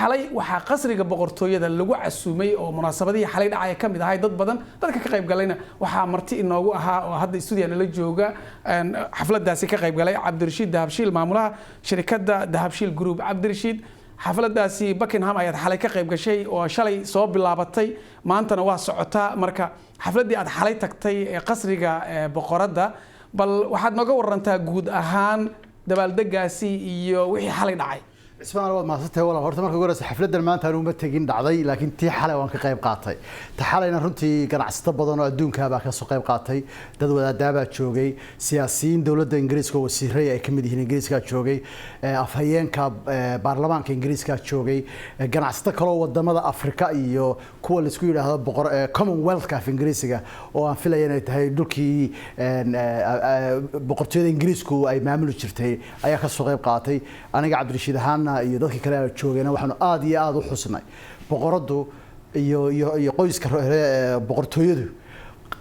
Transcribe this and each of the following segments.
xalay waxa qasriga boqortooyada lagu casuumay oo munaasabadii xalay dhacay ka mid ahay dad badan dadka ka qayb galayna waxa marti inoogu ahaa oo hadda studio-na la jooga xafladaasi ka qayb galay Cabdirashiid Dahabshiil maamulaha shirkadda Dahabshiil Group Cabdirashiid xafladaasi Buckingham ayaad xalay ka qayb gashay oo shalay soo bilaabatay maantana waa socotaa marka xafladii aad xalay tagtay ee qasriga boqoradda bal waxaad nooga warantaa guud ahaan dabaaldegaasi iyo wixii xalay dhacay ismaan wad maasatay walaal horta marka gooraysa xafladan maanta aanu ma tagin dhacday laakiin tii xalay waan ka qayb qaatay ta xalayna runtii ganacsato badan oo adduunka baa ka soo qayb qaatay dad wadaadaaba joogay siyaasiyiin dawladda Ingiriiska oo wasiiray ay kamid yihiin Ingiriiska joogay afhayeenka baarlamaanka Ingiriiska joogay ganacsato kale oo wadamada Afrika iyo kuwa la isku yiraahdo Commonwealth-ka Ingiriisiga oo aan filayo inay tahay dhulkii boqortooyada Ingiriisku ay maamuli jirtay ayaa ka soo qayb qaatay aniga Cabdirashiid ahaan iyo dadka kale ee joogayna waxaanu aad iyo aad u xusnay boqoradu iyo qoyska boqortooyadu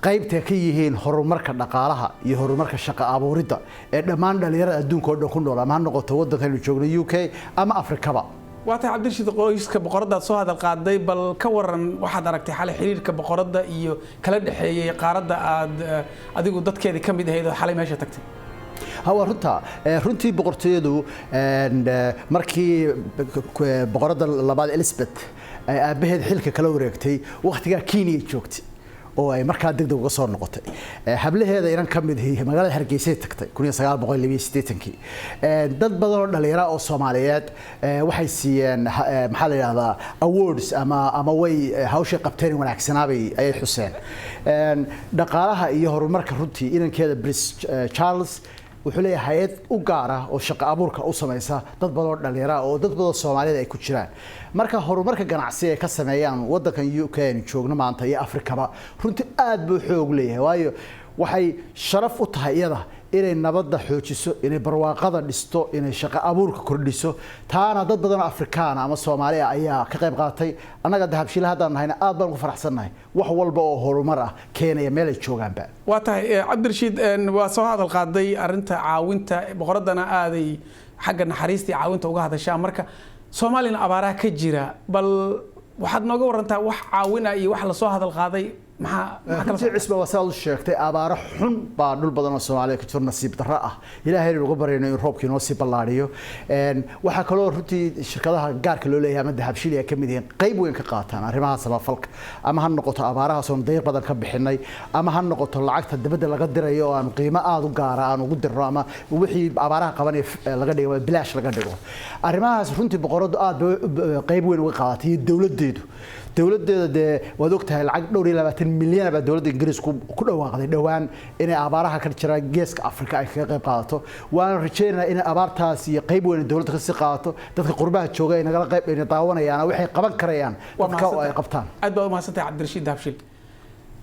qaybta ka yihiin horumarka dhaqaalaha iyo horumarka shaqo abuurida ee dhammaan dhalinyarada adduunka oo dhan ku nool ama ha noqoto waddanka joogna UK ama Afrikaba waata Cabdirashiid qoyska boqorada soo hadal qaaday bal ka waran waxaad aragtay xalay xiriirka boqorada iyo kala dhaxeeyay qaaradda aad adigu dadkeeda kamid ahayd oo xalay meesha tagtay هو runtii boqortooyadu markii boqorada labaad Elizabeth ay aabaheed xilka kala wareegtay waqtiga Kenya joogtay oo ay markaa degdeg uga soo noqotay hablaheeda iran kamid ah magaalada Hargeysa tagtay 1982 dad badan oo dhalinyaro oo Soomaaliyeed waxay siiyeen maxaa la yiraahdaa awards ama way hawsha qabteen wanaagsanabay ay xuseen dhaqaalaha iyo horumarka runtii inankeeda Prince Charles wuxuu leeyahay hay'ad u gaar ah oo shaqo abuurka u sameeysa dad badan oo dhalinyaro oo dad badan Soomaaliyeed ay ku jiraan marka horumarka ganacsi ay ka sameeyaan wadankan UK ee joogna maanta iyo Afrikaba runtii aad buu xoog leeyahay waayo waxay sharaf u tahay iyada inay nabadda xoojiso inay barwaaqada dhisto inay shaqo abuurka kordhiso taana dad badan oo Afrikaan ama Soomaali ah ayaa ka qayb qaatay anaga Dahabshiil hadaan nahayna aad baan ugu faraxsanahay wax walba oo horumar ah keenaya meel ay joogaanba waa tahay Cabdirashiid waa soo hadal qaaday arinta caawinta boqoradana aaday xagga naxariista caawinta uga hadashaa marka Soomaalina abaaraha ka jira bal waxaad nooga warantaa wax caawina iyo wax la soo hadal qaaday maxaa isba wasaal sheegtay abaaro xun baa dhul badan oo Soomaaliya ka jir nasiib darro ah ilaahay ugu barayno in roobkii noo sii ballaariyo waxa kale oo runtii shirkadaha gaarka loo leeyahay ama Dahabshiil ay kamid yihiin qayb weyn ka qaataan arrimaha samafalka ama ha noqoto abaaraha soo dayr badan ka bixinay ama ha noqoto lacagta dibadda laga dirayo oo aan qiimo aad u gaar ah aan ugu dirro ama wixii abaaraha qabanay laga dhigo bilaash laga dhigo arrimahaas runtii boqoradu aad qayb weyn uga qaadatay dawladdeeda waad ogtahay lacag dhowr iyo 20 milyan baa dawladda Ingiriisku ku dhawaaqday dhawaan in abaaraha ka jira geeska Afrika ay ka qayb qaadato waan rajaynayaa in abaartaas iyo qayb weyn dawladda ka sii qaadato dadka qurbaha jooga ay naga qayb daawanayaan waxay qaban karayaan dadka ay qabtaan aad baa u mahadsantahay Cabdirashiid Dahabshiil